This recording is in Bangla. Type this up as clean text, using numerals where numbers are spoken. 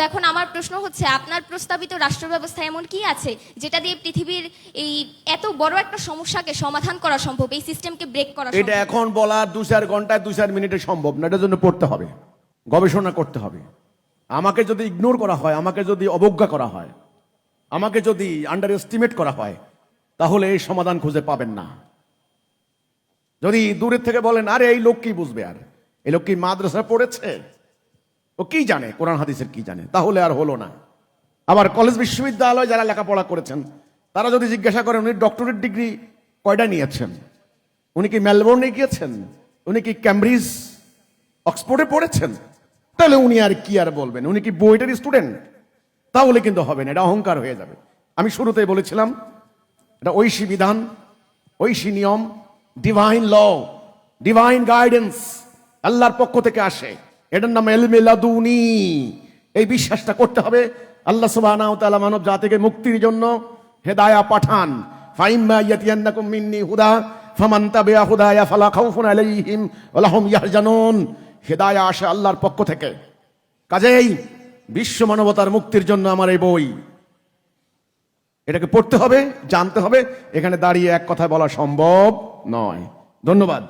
তো এখন আমার প্রশ্ন হচ্ছে, আপনার প্রস্তাবিত রাষ্ট্র ব্যবস্থা এমন কি আছে যেটা দিয়ে পৃথিবীর এই এত বড় একটা সমস্যাকে সমাধান করা সম্ভব, এই সিস্টেমকে ব্রেক করা এটা সম্ভব? এখন বলা 2-4 ঘন্টায় 2-4 মিনিটে সম্ভব না, এটার জন্য পড়তে হবে, গবেষণা করতে হবে। আমাকে যদি ইগনোর করা হয়, আমাকে যদি অবজ্ঞা করা হয়, আমাকে যদি আন্ডার এস্টিমেট করা হয়, তাহলে এই সমাধান খুঁজে পাবেন না। যদি দূরের থেকে বলেন আরে এই লোক কি বুঝবে, আর এই লোক কি মাদ্রাসা পড়েছে, ও কি জানে, কোরআন হাদিসের কি জানে, তাহলে আর হলো না। আবার কলেজ বিশ্ববিদ্যালয় যারা লেখাপড়া করেছেন তারা যদি জিজ্ঞাসা করেন উনি ডক্টরেট ডিগ্রি কয়টা নিয়েছেন, উনি কি মেলবোর্নে গিয়েছেন, উনি কি ক্যামব্রিজ অক্সফোর্ডে পড়েছেন, তাহলে উনি আর কি আর বলবেন, উনি কি বুয়েটের স্টুডেন্ট, তাহলে কিন্তু হবে না, এটা অহংকার হয়ে যাবে। আমি শুরুতেই বলেছিলাম এটা ঐশী বিধান, ঐশী নিয়ম, ডিভাইন ল, ডিভাইন গাইডেন্স, আল্লাহর পক্ষ থেকে আসে, এটার নাম ইলমে লাদুনি। এই বিশ্বাসটা করতে হবে। আল্লাহ সুবহানাহু ওয়া তাআলা মানব জাতিকে মুক্তির জন্য হেদায়া পাঠান। ফাইম্মা ইয়াতিয়ান্নাকুম মিন্নি হুদা ফামান তাবিআ হুদায়া ফালা খাউফুন আলাইহিম ওয়া লাহুম ইয়াহজানুন। হেদায়া আসে আল্লাহর পক্ষ থেকে। কাজেই বিশ্ব মানবতার মুক্তির জন্য আমার এই বই, এটাকে পড়তে হবে, জানতে হবে। এখানে দাঁড়িয়ে এক কথায় বলা সম্ভব নয়। ধন্যবাদ।